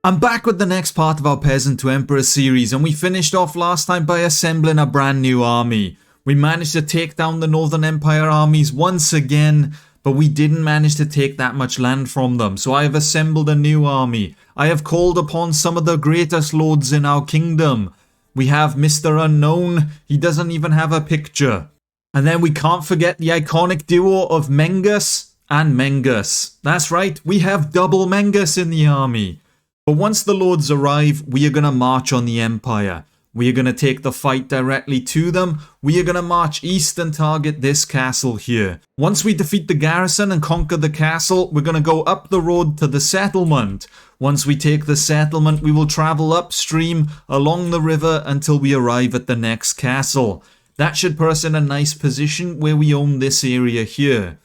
I'm back with the next part of our Peasant to Emperor series, and we finished off last time by assembling a brand new army. We managed to take down the Northern Empire armies once again, but we didn't manage to take that much land from them, so I have assembled a new army. I have called upon some of the greatest lords in our kingdom. We have Mr. Unknown, he doesn't even have a picture. And then we can't forget the iconic duo of Mengus and Mengus. That's right, we have double Mengus in the army. But once the lords arrive, we are going to march on the Empire. We are going to take the fight directly to them. We are going to march east and target this castle here. Once we defeat the garrison and conquer the castle, we're going to go up the road to the settlement. Once we take the settlement, we will travel upstream along the river until we arrive at the next castle. That should put us in a nice position where we own this area here.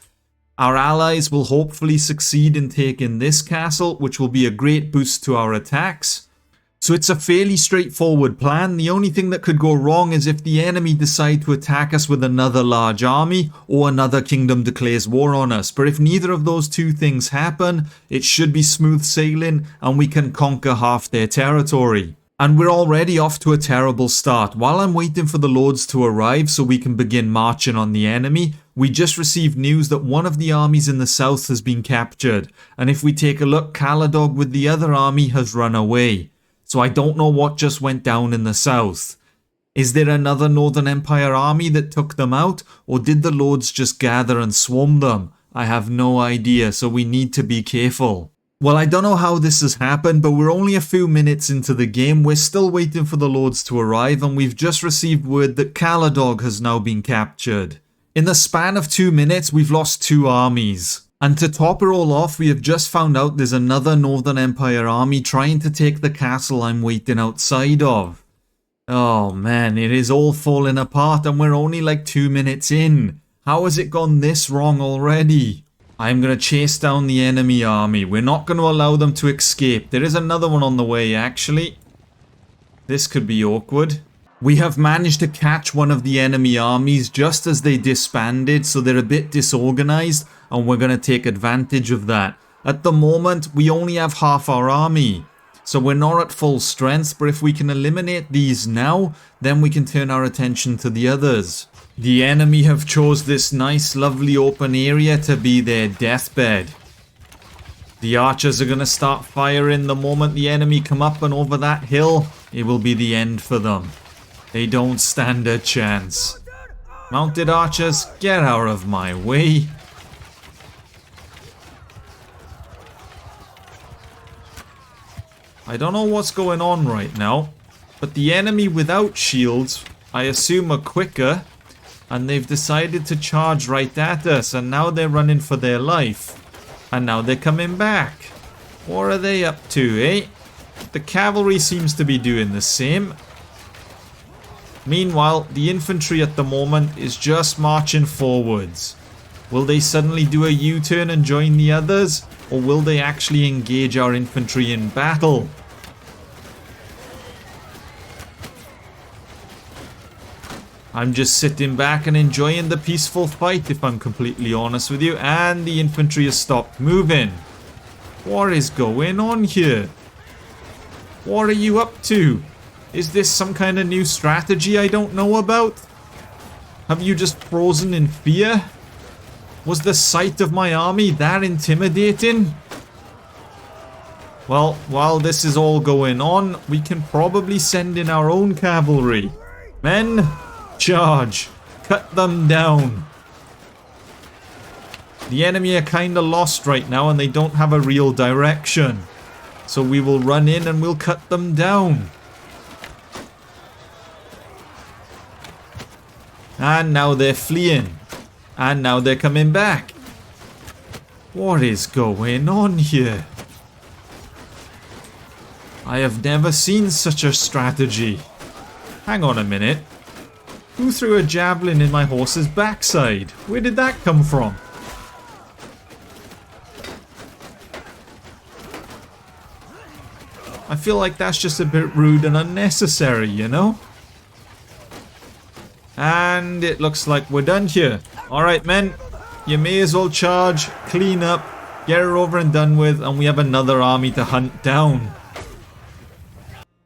Our allies will hopefully succeed in taking this castle, which will be a great boost to our attacks. So it's a fairly straightforward plan. The only thing that could go wrong is if the enemy decide to attack us with another large army or another kingdom declares war on us. But if neither of those two things happen, it should be smooth sailing and we can conquer half their territory. And we're already off to a terrible start. While I'm waiting for the lords to arrive so we can begin marching on the enemy, we just received news that one of the armies in the south has been captured. And if we take a look, Caladog with the other army has run away. So I don't know what just went down in the south. Is there another Northern Empire army that took them out? Or did the lords just gather and swarm them? I have no idea, so we need to be careful. Well, I don't know how this has happened, but we're only a few minutes into the game. We're still waiting for the lords to arrive, and we've just received word that Caladog has now been captured. In the span of 2 minutes, we've lost 2 armies. And to top it all off, we have just found out there's another Northern Empire army trying to take the castle I'm waiting outside of. Oh man, it is all falling apart and we're only like 2 minutes in. How has it gone this wrong already? I'm going to chase down the enemy army. We're not going to allow them to escape. There is another one on the way, actually. This could be awkward. We have managed to catch one of the enemy armies just as they disbanded, so they're a bit disorganized, and we're going to take advantage of that. At the moment, we only have half our army, so we're not at full strength, but if we can eliminate these now, then we can turn our attention to the others. The enemy have chose this nice, lovely open area to be their deathbed. The archers are going to start firing the moment the enemy come up and over that hill. It will be the end for them. They don't stand a chance. Mounted archers, get out of my way. I don't know what's going on right now, but the enemy without shields, I assume, are quicker, and they've decided to charge right at us, and now they're running for their life. And now they're coming back. What are they up to, eh? The cavalry seems to be doing the same. Meanwhile, the infantry at the moment is just marching forwards. Will they suddenly do a U-turn and join the others? Or will they actually engage our infantry in battle? I'm just sitting back and enjoying the peaceful fight, if I'm completely honest with you. And the infantry has stopped moving. What is going on here? What are you up to? Is this some kind of new strategy I don't know about? Have you just frozen in fear? Was the sight of my army that intimidating? Well, while this is all going on, we can probably send in our own cavalry. Men, charge! Cut them down! The enemy are kinda lost right now and they don't have a real direction. So we will run in and we'll cut them down. And now they're fleeing. And now they're coming back. What is going on here? I have never seen such a strategy. Hang on a minute. Who threw a javelin in my horse's backside? Where did that come from? I feel like that's just a bit rude and unnecessary, you know? And it looks like we're done here. Alright men, you may as well charge, clean up, get her over and done with, and we have another army to hunt down.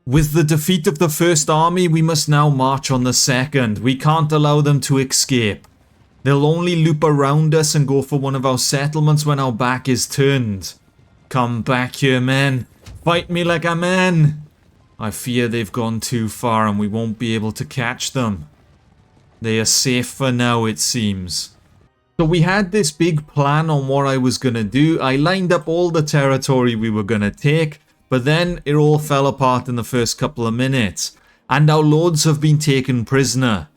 With the defeat of the first army, we must now march on the second. We can't allow them to escape. They'll only loop around us and go for one of our settlements when our back is turned. Come back here, men. Fight me like a man. I fear they've gone too far and we won't be able to catch them. They are safe for now, it seems. So we had this big plan on what I was going to do. I lined up all the territory we were going to take, but then it all fell apart in the first couple of minutes. And our lords have been taken prisoner.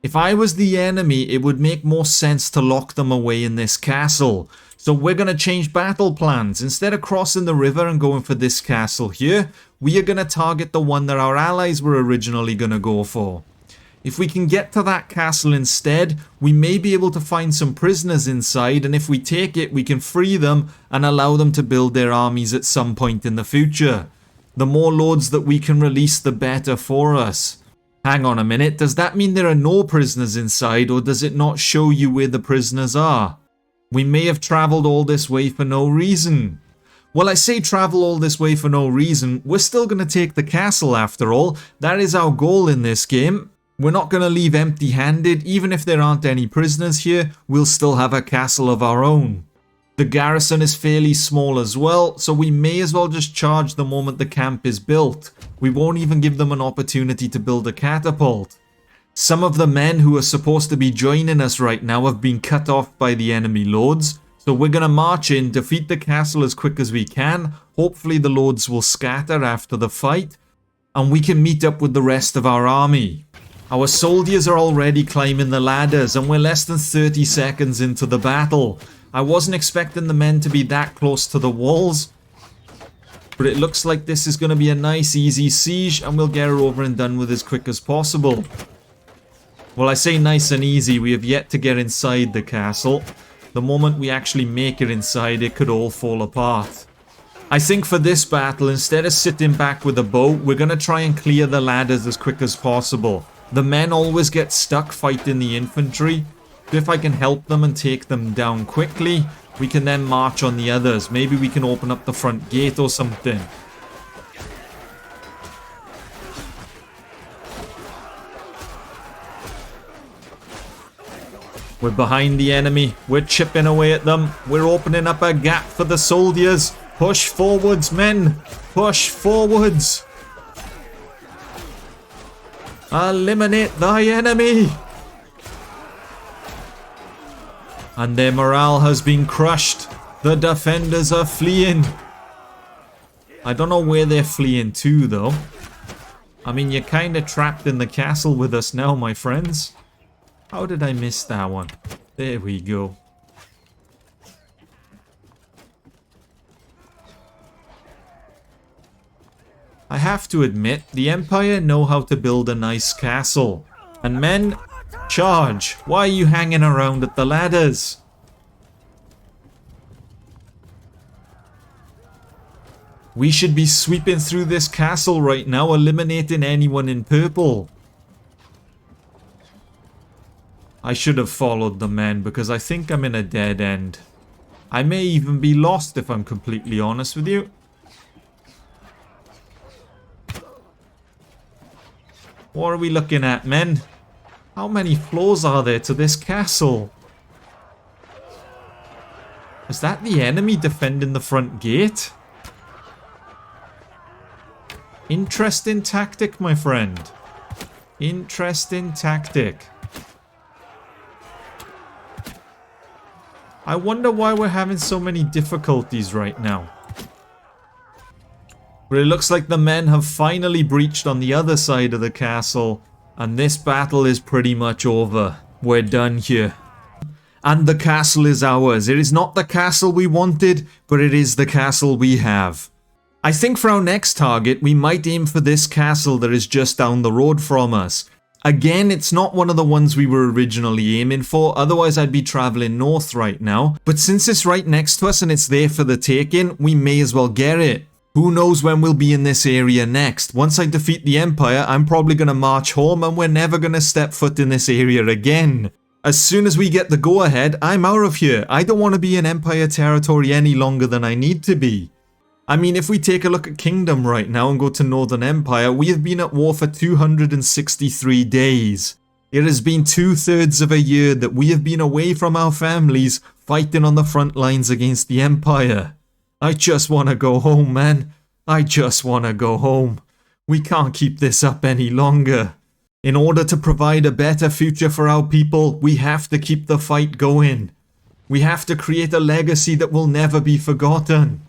If I was the enemy, it would make more sense to lock them away in this castle. So we're going to change battle plans. Instead of crossing the river and going for this castle here, we are going to target the one that our allies were originally going to go for. If we can get to that castle instead, we may be able to find some prisoners inside, and if we take it, we can free them and allow them to build their armies at some point in the future. The more lords that we can release, the better for us. Hang on a minute, does that mean there are no prisoners inside, or does it not show you where the prisoners are? We may have travelled all this way for no reason. Well, I say travel all this way for no reason, we're still going to take the castle after all. That is our goal in this game. We're not going to leave empty-handed. Even if there aren't any prisoners here, we'll still have a castle of our own. The garrison is fairly small as well, so we may as well just charge the moment the camp is built. We won't even give them an opportunity to build a catapult. Some of the men who are supposed to be joining us right now have been cut off by the enemy lords, so we're going to march in, defeat the castle as quick as we can. Hopefully the lords will scatter after the fight, and we can meet up with the rest of our army. Our soldiers are already climbing the ladders, and we're less than 30 seconds into the battle. I wasn't expecting the men to be that close to the walls, but it looks like this is going to be a nice easy siege, and we'll get her over and done with as quick as possible. Well, I say nice and easy, we have yet to get inside the castle. The moment we actually make it inside, it could all fall apart. I think for this battle, instead of sitting back with a bow, we're going to try and clear the ladders as quick as possible. The men always get stuck fighting the infantry, so if I can help them and take them down quickly, we can then march on the others. Maybe we can open up the front gate or something. We're behind the enemy. We're chipping away at them. We're opening up a gap for the soldiers. Push forwards, men. Push forwards. Eliminate thy enemy. And their morale has been crushed. The defenders are fleeing. I don't know where they're fleeing to, though. I mean, you're kind of trapped in the castle with us now, my friends. How did I miss that one? There we go. I have to admit, the Empire know how to build a nice castle. And men, charge! Why are you hanging around at the ladders? We should be sweeping through this castle right now, eliminating anyone in purple. I should have followed the men because I think I'm in a dead end. I may even be lost if I'm completely honest with you. What are we looking at, men? How many floors are there to this castle? Is that the enemy defending the front gate? Interesting tactic, my friend. Interesting tactic. I wonder why we're having so many difficulties right now. But it looks like the men have finally breached on the other side of the castle, and this battle is pretty much over. We're done here. And the castle is ours. It is not the castle we wanted, but it is the castle we have. I think for our next target, we might aim for this castle that is just down the road from us. Again, it's not one of the ones we were originally aiming for, otherwise I'd be travelling north right now. But since it's right next to us and it's there for the taking, we may as well get it. Who knows when we'll be in this area next. Once I defeat the Empire, I'm probably going to march home and we're never going to step foot in this area again. As soon as we get the go-ahead, I'm out of here. I don't want to be in Empire territory any longer than I need to be. I mean, if we take a look at Kingdom right now and go to Northern Empire, we have been at war for 263 days. It has been 2/3 of a year that we have been away from our families, fighting on the front lines against the Empire. I just want to go home, man. I just want to go home. We can't keep this up any longer. In order to provide a better future for our people, we have to keep the fight going. We have to create a legacy that will never be forgotten.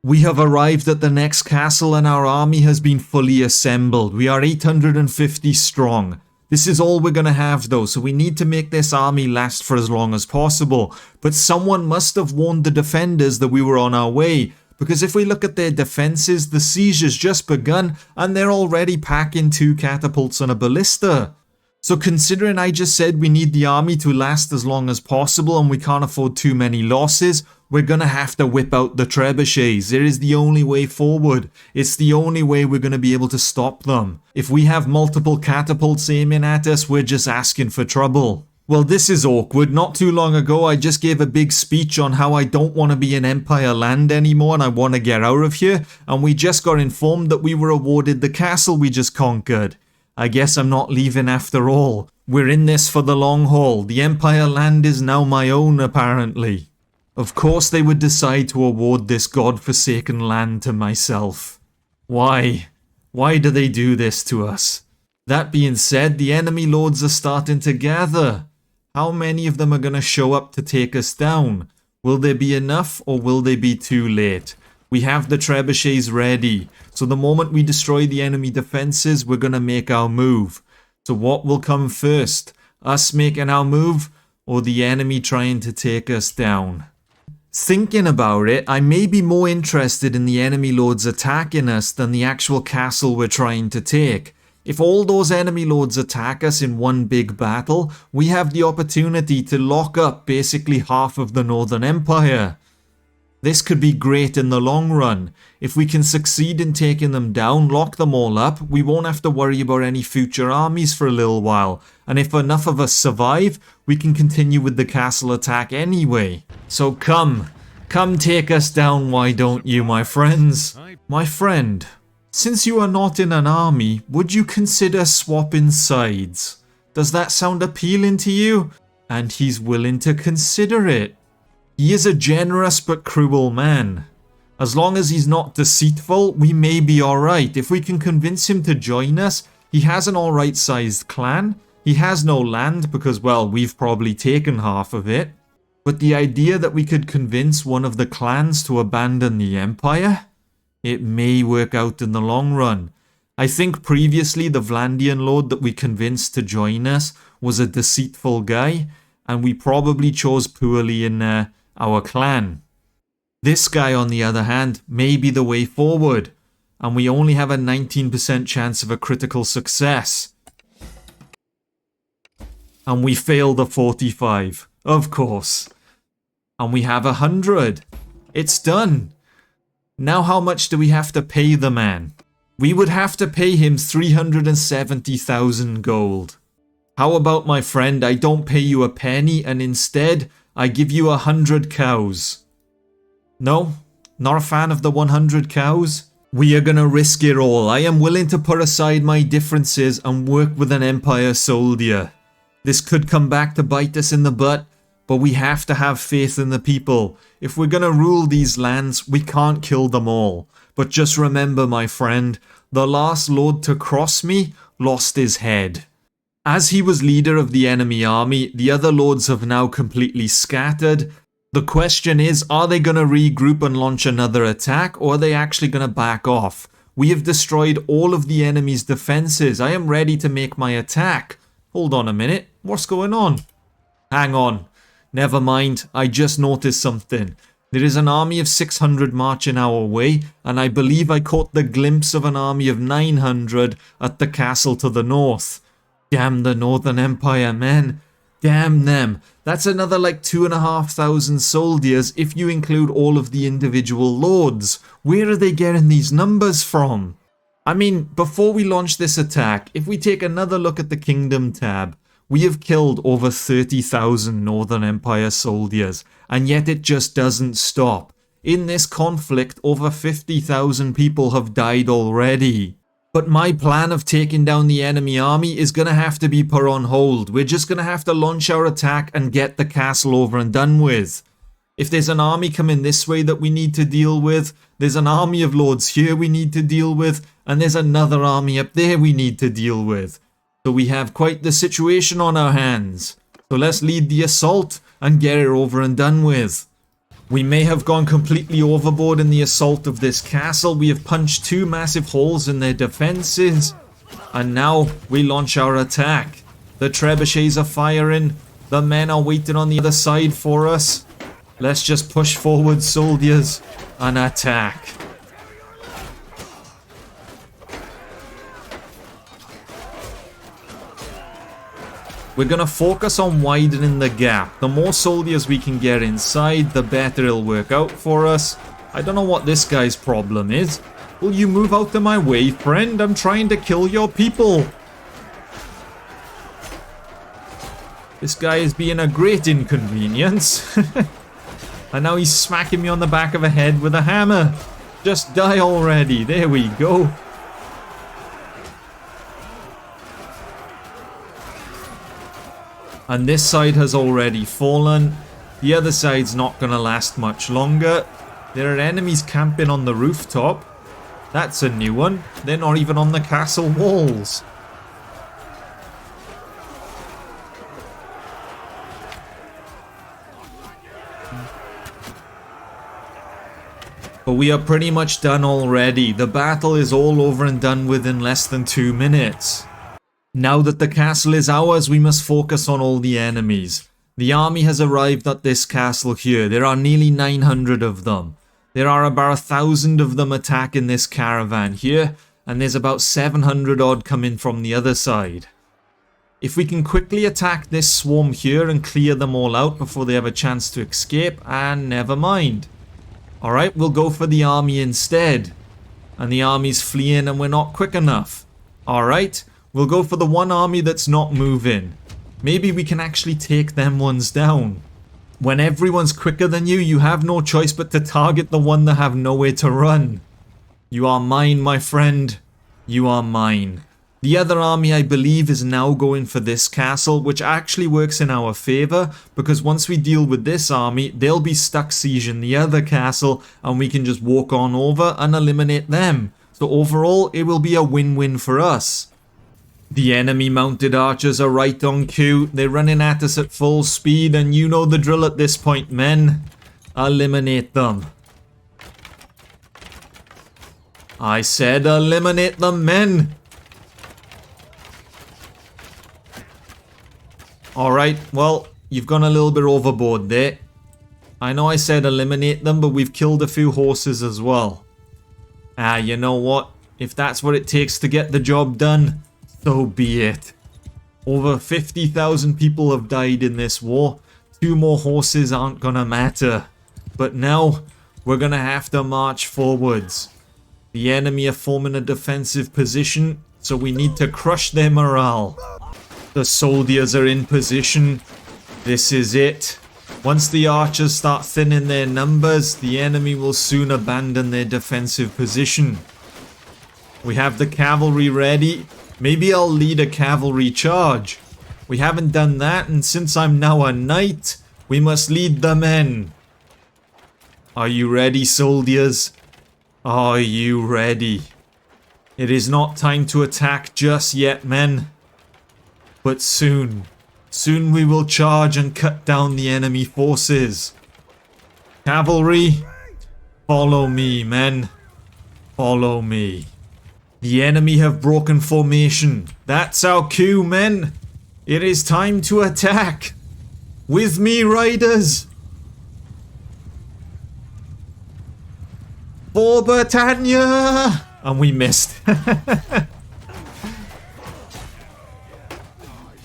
We have arrived at the next castle and our army has been fully assembled. We are 850 strong. This is all we're going to have though, so we need to make this army last for as long as possible. But someone must have warned the defenders that we were on our way. Because if we look at their defenses, the siege has just begun and they're already packing 2 catapults and a ballista. So considering I just said we need the army to last as long as possible and we can't afford too many losses, we're gonna have to whip out the trebuchets. It is the only way forward. It's the only way we're gonna be able to stop them. If we have multiple catapults aiming at us, we're just asking for trouble. Well, this is awkward. Not too long ago, I just gave a big speech on how I don't want to be in Empire land anymore and I want to get out of here. And we just got informed that we were awarded the castle we just conquered. I guess I'm not leaving after all. We're in this for the long haul. The Empire land is now my own, apparently. Of course they would decide to award this god-forsaken land to myself. Why? Why do they do this to us? That being said, the enemy lords are starting to gather. How many of them are going to show up to take us down? Will there be enough or will they be too late? We have the trebuchets ready. So the moment we destroy the enemy defenses, we're going to make our move. So what will come first? Us making our move or the enemy trying to take us down? Thinking about it, I may be more interested in the enemy lords attacking us than the actual castle we're trying to take. If all those enemy lords attack us in one big battle, we have the opportunity to lock up basically half of the Northern Empire. This could be great in the long run. If we can succeed in taking them down, lock them all up, we won't have to worry about any future armies for a little while. And if enough of us survive, we can continue with the castle attack anyway. So come take us down, why don't you, my friends? My friend, since you are not in an army, would you consider swapping sides? Does that sound appealing to you? And he's willing to consider it. He is a generous but cruel man. As long as he's not deceitful, we may be alright. If we can convince him to join us, he has an alright sized clan. He has no land because, well, we've probably taken half of it. But the idea that we could convince one of the clans to abandon the Empire, it may work out in the long run. I think previously the Vlandian Lord that we convinced to join us was a deceitful guy, and we probably chose poorly in our clan. This guy, on the other hand, may be the way forward, and we only have a 19% chance of a critical success. And we fail the 45, of course. And we have 100. It's done. Now how much do we have to pay the man? We would have to pay him 370,000 gold. How about, my friend, I don't pay you a penny and instead I give you 100 cows? No? Not a fan of the 100 cows? We are gonna risk it all. I am willing to put aside my differences and work with an Empire soldier. This could come back to bite us in the butt, but we have to have faith in the people. If we're gonna rule these lands, we can't kill them all. But just remember, my friend, the last lord to cross me lost his head. As he was leader of the enemy army, the other lords have now completely scattered. The question is, are they going to regroup and launch another attack, or are they actually going to back off? We have destroyed all of the enemy's defenses. I am ready to make my attack. Hold on a minute. What's going on? Hang on. Never mind. I just noticed something. There is an army of 600 marching our way, and I believe I caught the glimpse of an army of 900 at the castle to the north. Damn the Northern Empire, men. Damn them. That's another like 2,500 soldiers if you include all of the individual lords. Where are they getting these numbers from? I mean, before we launch this attack, if we take another look at the Kingdom tab, we have killed over 30,000 Northern Empire soldiers, and yet it just doesn't stop. In this conflict, over 50,000 people have died already. But my plan of taking down the enemy army is going to have to be put on hold. We're just going to have to launch our attack and get the castle over and done with. If there's an army coming this way that we need to deal with, there's an army of lords here we need to deal with, and there's another army up there we need to deal with. So we have quite the situation on our hands. So let's lead the assault and get it over and done with. We may have gone completely overboard in the assault of this castle. We have punched 2 massive holes in their defenses. And now we launch our attack. The trebuchets are firing. The men are waiting on the other side for us. Let's just push forward, soldiers, and attack. We're going to focus on widening the gap. The more soldiers we can get inside, the better it'll work out for us. I don't know what this guy's problem is. Will you move out of my way, friend? I'm trying to kill your people. This guy is being a great inconvenience. And now he's smacking me on the back of the head with a hammer. Just die already. There we go. And this side has already fallen. The other side's not going to last much longer. There are enemies camping on the rooftop. That's a new one. They're not even on the castle walls. But we are pretty much done already. The battle is all over and done with in less than 2 minutes. Now that the castle is ours, we must focus on all the enemies. The army has arrived at this castle here. There are nearly 900 of them. There are about 1,000 of them attacking this caravan here, and there's about 700 odd coming from the other side. If we can quickly attack this swarm here and clear them all out before they have a chance to escape, and never mind. Alright, we'll go for the army instead. And the army's fleeing and we're not quick enough. Alright, we'll go for the one army that's not moving. Maybe we can actually take them ones down. When everyone's quicker than you, you have no choice but to target the one that have nowhere to run. You are mine, my friend. You are mine. The other army, I believe, is now going for this castle, which actually works in our favour, because once we deal with this army, they'll be stuck sieging the other castle, and we can just walk on over and eliminate them. So overall, it will be a win-win for us. The enemy mounted archers are right on cue. They're running at us at full speed, and you know the drill at this point, men. Eliminate them. I said eliminate them, men. Alright, well, you've gone a little bit overboard there. I know I said eliminate them, but we've killed a few horses as well. You know what? If that's what it takes to get the job done, so be it. Over 50,000 people have died in this war. 2 more horses aren't gonna matter. But now, we're gonna have to march forwards. The enemy are forming a defensive position, so we need to crush their morale. The soldiers are in position. This is it. Once the archers start thinning their numbers, the enemy will soon abandon their defensive position. We have the cavalry ready. Maybe I'll lead a cavalry charge. We haven't done that, and since I'm now a knight, we must lead the men. Are you ready, soldiers? Are you ready? It is not time to attack just yet, men. But soon we will charge and cut down the enemy forces. Cavalry, follow me, men. Follow me. The enemy have broken formation. That's our cue, men. It is time to attack. With me, riders. For Battania! And we missed.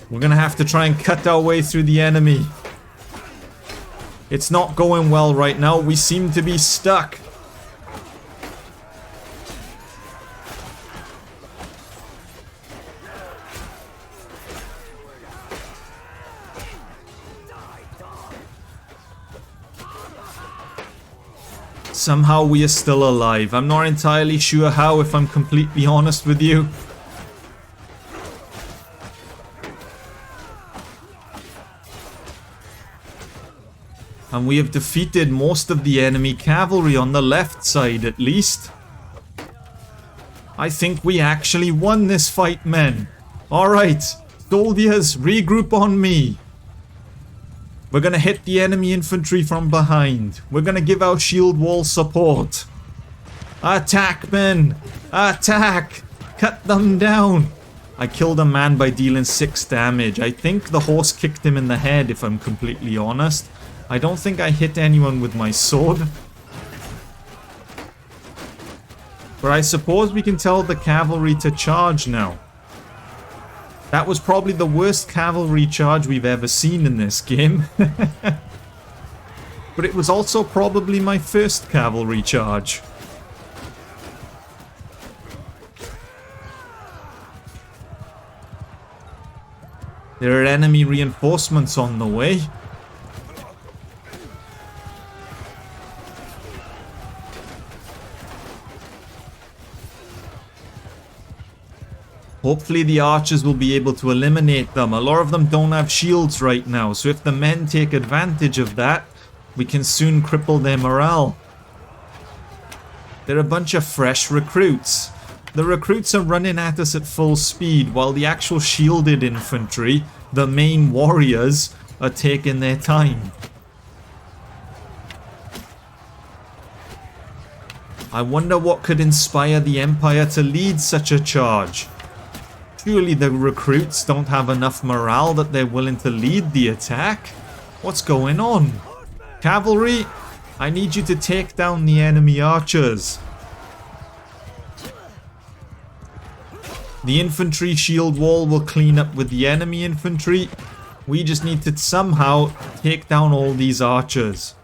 We're gonna have to try and cut our way through the enemy. It's not going well right now. We seem to be stuck. Somehow we are still alive. I'm not entirely sure how, if I'm completely honest with you. And we have defeated most of the enemy cavalry on the left side, at least. I think we actually won this fight, men. Alright, soldiers, regroup on me. We're gonna hit the enemy infantry from behind. We're gonna give our shield wall support. Attack, men! Attack! Cut them down! I killed a man by dealing 6 damage. I think the horse kicked him in the head, if I'm completely honest. I don't think I hit anyone with my sword. But I suppose we can tell the cavalry to charge now. That was probably the worst cavalry charge we've ever seen in this game. But it was also probably my first cavalry charge. There are enemy reinforcements on the way. Hopefully the archers will be able to eliminate them. A lot of them don't have shields right now, so if the men take advantage of that, we can soon cripple their morale. They're a bunch of fresh recruits. The recruits are running at us at full speed, while the actual shielded infantry, the main warriors, are taking their time. I wonder what could inspire the Empire to lead such a charge. Surely the recruits don't have enough morale that they're willing to lead the attack? What's going on? Cavalry, I need you to take down the enemy archers. The infantry shield wall will clean up with the enemy infantry. We just need to somehow take down all these archers.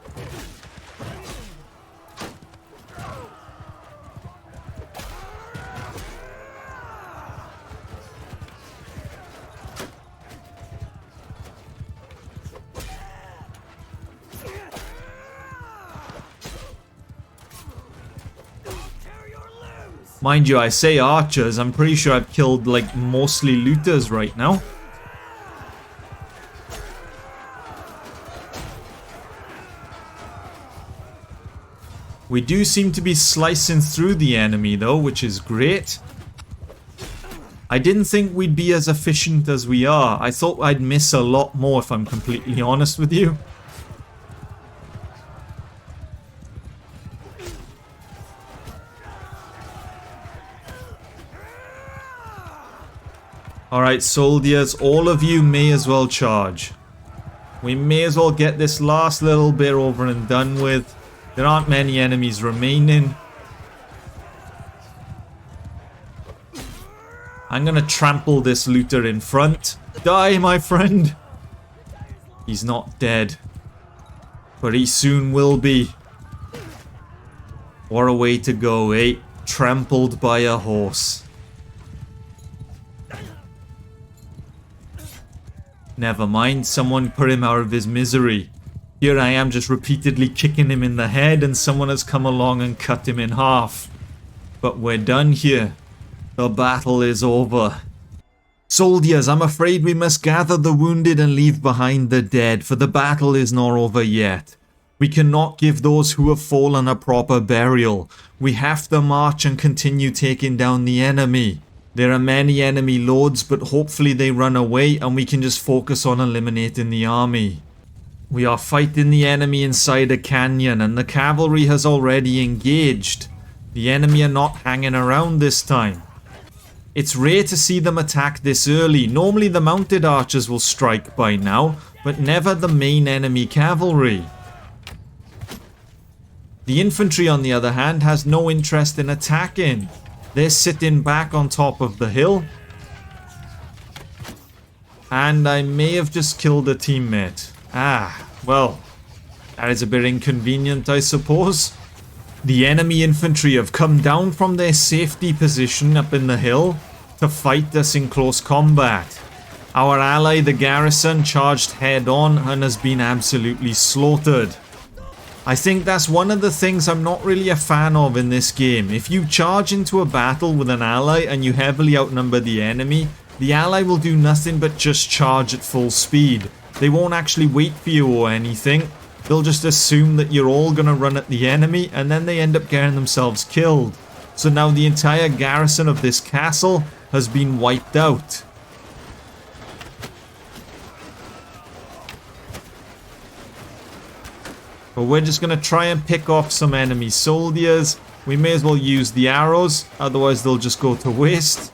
Mind you, I say archers, I'm pretty sure I've killed like mostly looters right now. We do seem to be slicing through the enemy though, which is great. I didn't think we'd be as efficient as we are. I thought I'd miss a lot more, if I'm completely honest with you. Alright, soldiers, all of you may as well charge. We may as well get this last little bit over and done with. There aren't many enemies remaining. I'm gonna trample this looter in front. Die, my friend! He's not dead. But he soon will be. What a way to go, eh? Trampled by a horse. Never mind, someone put him out of his misery. Here I am just repeatedly kicking him in the head and someone has come along and cut him in half. But we're done here. The battle is over. Soldiers, I'm afraid we must gather the wounded and leave behind the dead, for the battle is not over yet. We cannot give those who have fallen a proper burial. We have to march and continue taking down the enemy. There are many enemy lords, but hopefully they run away and we can just focus on eliminating the army. We are fighting the enemy inside a canyon and the cavalry has already engaged. The enemy are not hanging around this time. It's rare to see them attack this early. Normally the mounted archers will strike by now, but never the main enemy cavalry. The infantry, on the other hand, has no interest in attacking. They're sitting back on top of the hill. And I may have just killed a teammate. Ah, well, that is a bit inconvenient, I suppose. The enemy infantry have come down from their safety position up in the hill to fight us in close combat. Our ally, the garrison, charged head on and has been absolutely slaughtered. I think that's one of the things I'm not really a fan of in this game. If you charge into a battle with an ally and you heavily outnumber the ally will do nothing but just charge at full speed. They won't actually wait for you or anything. They'll just assume that you're all gonna run at the enemy, and then they end up getting themselves killed. So now the entire garrison of this castle has been wiped out. But we're just going to try and pick off some enemy soldiers. We may as well use the arrows, otherwise they'll just go to waste.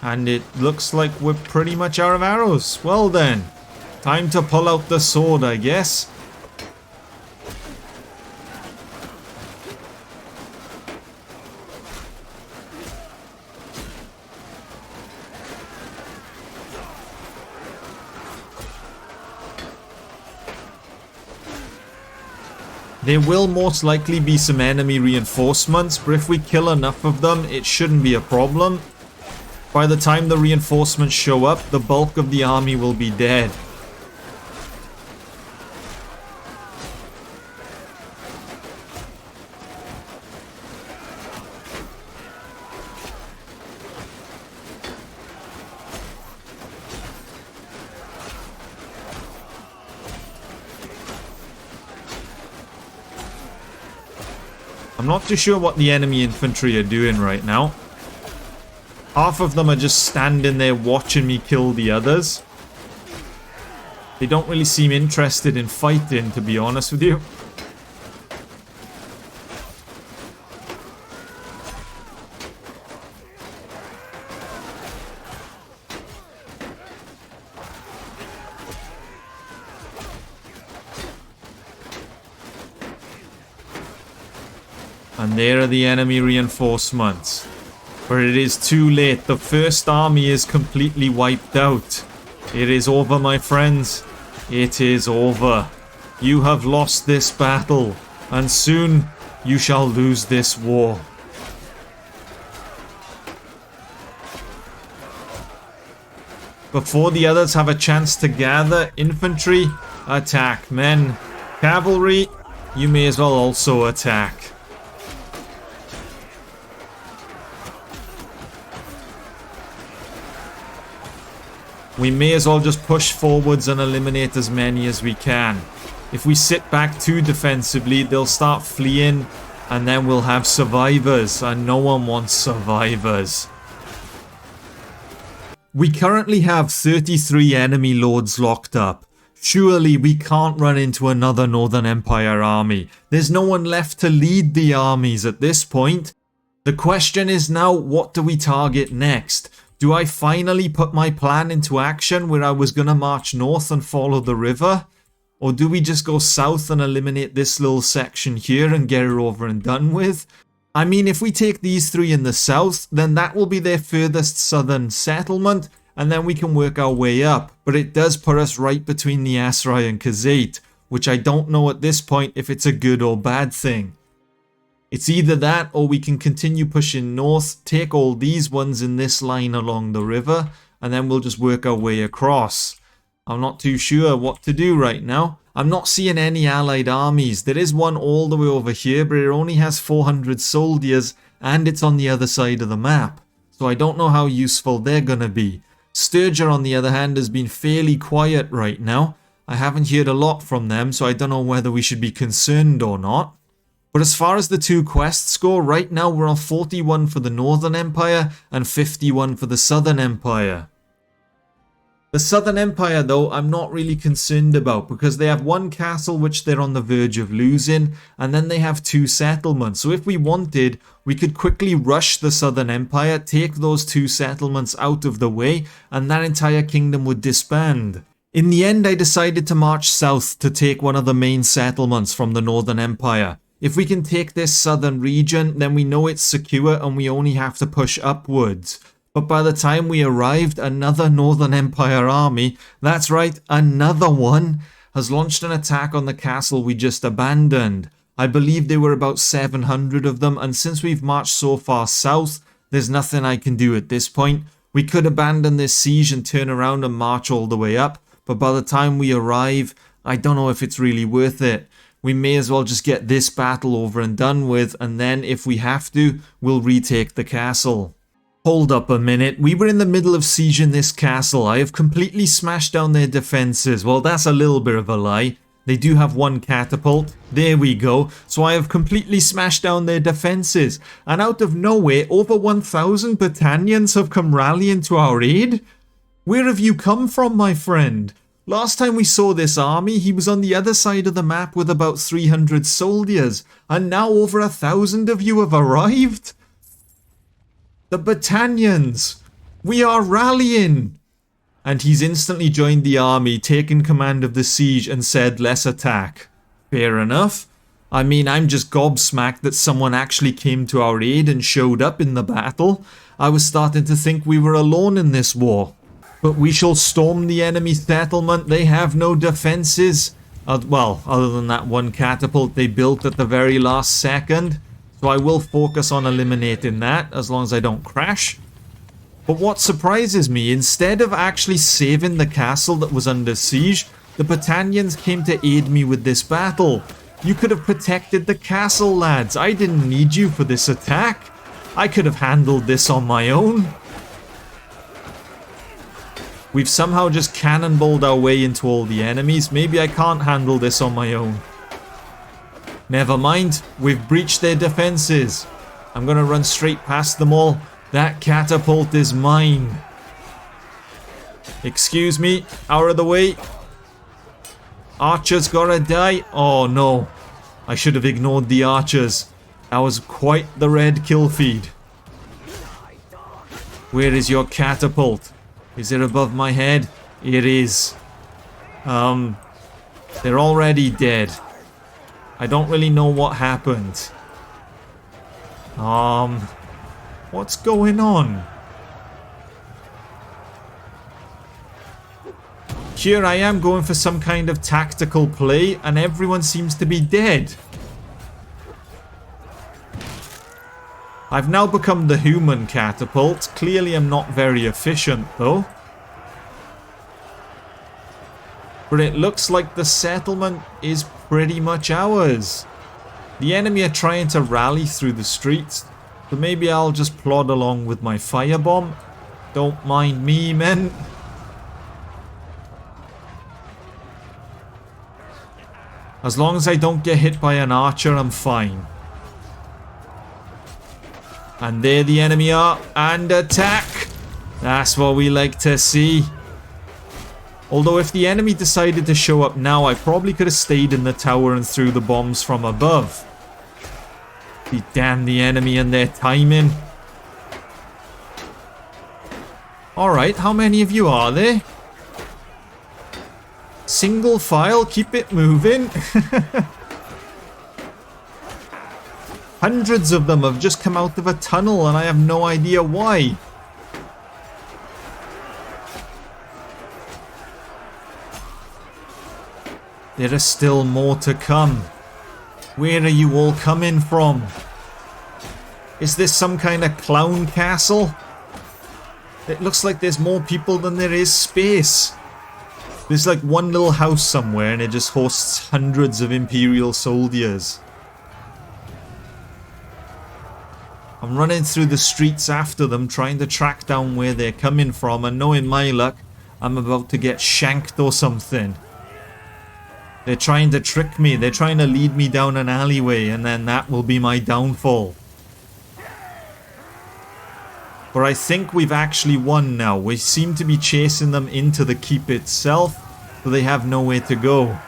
And it looks like we're pretty much out of arrows. Well then, time to pull out the sword, I guess. There will most likely be some enemy reinforcements, but if we kill enough of them, it shouldn't be a problem. By the time the reinforcements show up, the bulk of the army will be dead. I'm not too sure what the enemy infantry are doing right now. Half of them are just standing there watching me kill the others. They don't really seem interested in fighting, to be honest with you. And there are the enemy reinforcements. But it is too late. The first army is completely wiped out. It is over, my friends. It is over. You have lost this battle. And soon you shall lose this war. Before the others have a chance to gather, infantry, attack. Men, cavalry, you may as well also attack. We may as well just push forwards and eliminate as many as we can. If we sit back too defensively, they'll start fleeing, and then we'll have survivors, and no one wants survivors. We currently have 33 enemy lords locked up. Surely we can't run into another Northern Empire army. There's no one left to lead the armies at this point. The question is now, what do we target next? Do I finally put my plan into action where I was going to march north and follow the river? Or do we just go south and eliminate this little section here and get it over and done with? I mean, if we take these three in the south, then that will be their furthest southern settlement, and then we can work our way up. But it does put us right between the Asrai and Khazate, which I don't know at this point if it's a good or bad thing. It's either that, or we can continue pushing north, take all these ones in this line along the river, and then we'll just work our way across. I'm not too sure what to do right now. I'm not seeing any allied armies. There is one all the way over here, but it only has 400 soldiers, and it's on the other side of the map. So I don't know how useful they're gonna be. Sturgia, on the other hand, has been fairly quiet right now. I haven't heard a lot from them, so I don't know whether we should be concerned or not. But as far as the two quests go, right now we're on 41 for the Northern Empire and 51 for the Southern Empire. The Southern Empire, though, I'm not really concerned about because they have one castle which they're on the verge of losing, and then they have two settlements. So if we wanted, we could quickly rush the Southern Empire, take those two settlements out of the way, and that entire kingdom would disband. In the end, I decided to march south to take one of the main settlements from the Northern Empire. If we can take this southern region, then we know it's secure and we only have to push upwards. But by the time we arrived, another Northern Empire army, that's right, another one, has launched an attack on the castle we just abandoned. I believe there were about 700 of them, and since we've marched so far south, there's nothing I can do at this point. We could abandon this siege and turn around and march all the way up, but by the time we arrive, I don't know if it's really worth it. We may as well just get this battle over and done with, and then if we have to, we'll retake the castle. Hold up a minute, we were in the middle of sieging this castle. I have completely smashed down their defenses. Well, that's a little bit of a lie. They do have one catapult. There we go. So I have completely smashed down their defenses. And out of nowhere, over 1,000 Battanians have come rallying to our aid? Where have you come from, my friend? Last time we saw this army, he was on the other side of the map with about 300 soldiers. And now over 1,000 of you have arrived? The Battanians! We are rallying! And he's instantly joined the army, taken command of the siege and said, let's attack. Fair enough. I mean, I'm just gobsmacked that someone actually came to our aid and showed up in the battle. I was starting to think we were alone in this war. But we shall storm the enemy settlement. They have no defenses. Well, other than that one catapult they built at the very last second. So I will focus on eliminating that, as long as I don't crash. But what surprises me, instead of actually saving the castle that was under siege, the Battanians came to aid me with this battle. You could have protected the castle, lads. I didn't need you for this attack. I could have handled this on my own. We've somehow just cannonballed our way into all the enemies. Maybe I can't handle this on my own. Never mind, we've breached their defenses. I'm gonna run straight past them all. That catapult is mine. Excuse me, out of the way. Archers gotta die. Oh no, I should have ignored the archers. That was quite the red kill feed. Where is your catapult? Is it above my head? It is. They're already dead. I don't really know what happened. What's going on? Here I am going for some kind of tactical play and everyone seems to be dead. I've now become the human catapult. Clearly I'm not very efficient though. But it looks like the settlement is pretty much ours. The enemy are trying to rally through the streets. So maybe I'll just plod along with my firebomb. Don't mind me, men. As long as I don't get hit by an archer, I'm fine. And there the enemy are. And attack! That's what we like to see. Although if the enemy decided to show up now, I probably could have stayed in the tower and threw the bombs from above. Be damn the enemy and their timing. Alright, how many of you are there? Single file, keep it moving. Hundreds of them have just come out of a tunnel and I have no idea why. There are still more to come. Where are you all coming from? Is this some kind of clown castle? It looks like there's more people than there is space. There's like one little house somewhere and it just hosts hundreds of Imperial soldiers. I'm running through the streets after them, trying to track down where they're coming from, and knowing my luck, I'm about to get shanked or something. They're trying to trick me, they're trying to lead me down an alleyway, and then that will be my downfall. But I think we've actually won now. We seem to be chasing them into the keep itself, so they have nowhere to go.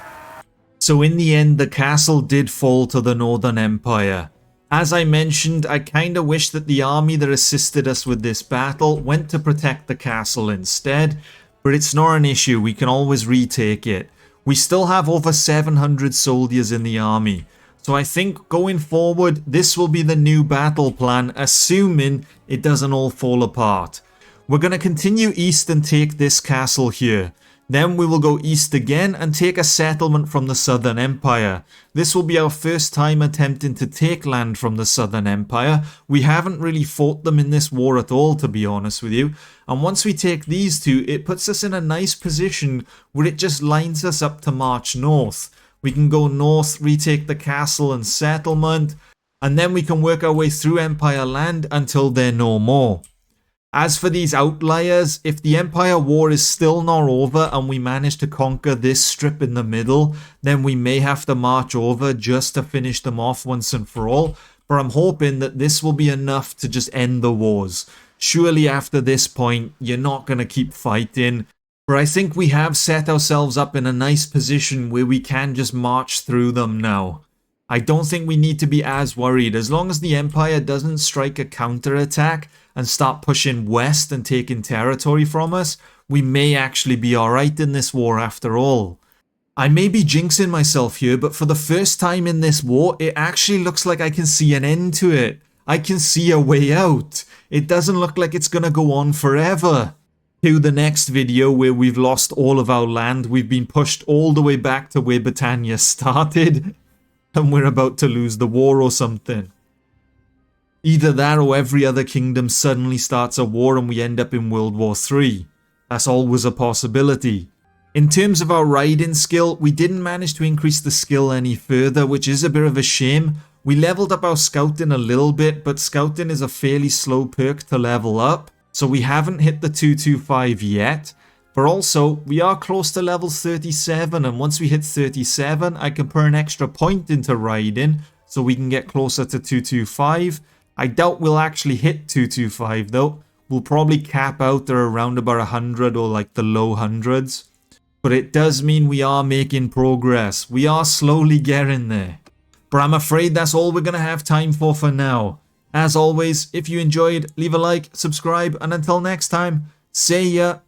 So in the end, the castle did fall to the Northern Empire. As I mentioned, I kinda wish that the army that assisted us with this battle went to protect the castle instead, but it's not an issue, we can always retake it. We still have over 700 soldiers in the army, so I think going forward, this will be the new battle plan, assuming it doesn't all fall apart. We're going to continue east and take this castle here. Then we will go east again and take a settlement from the Southern Empire. This will be our first time attempting to take land from the Southern Empire. We haven't really fought them in this war at all, to be honest with you. And once we take these two, it puts us in a nice position where it just lines us up to march north. We can go north, retake the castle and settlement, and then we can work our way through Empire land until they're no more. As for these outliers, if the Empire War is still not over and we manage to conquer this strip in the middle, then we may have to march over just to finish them off once and for all. But I'm hoping that this will be enough to just end the wars. Surely after this point, you're not going to keep fighting. But I think we have set ourselves up in a nice position where we can just march through them now. I don't think we need to be as worried. As long as the Empire doesn't strike a counterattack and start pushing west and taking territory from us, we may actually be alright in this war after all. I may be jinxing myself here, but for the first time in this war, it actually looks like I can see an end to it. I can see a way out. It doesn't look like it's gonna go on forever. To the next video where we've lost all of our land, we've been pushed all the way back to where Battania started. And we're about to lose the war or something. Either that or every other kingdom suddenly starts a war and we end up in World War III. That's always a possibility. In terms of our riding skill, we didn't manage to increase the skill any further, which is a bit of a shame. We leveled up our scouting a little bit, but scouting is a fairly slow perk to level up, so we haven't hit the 225 yet. But also, we are close to level 37, and once we hit 37, I can put an extra point into riding, so we can get closer to 225. I doubt we'll actually hit 225 though. We'll probably cap out at around about 100 or like the low hundreds. But it does mean we are making progress. We are slowly getting there. But I'm afraid that's all we're going to have time for now. As always, if you enjoyed, leave a like, subscribe, and until next time, see ya!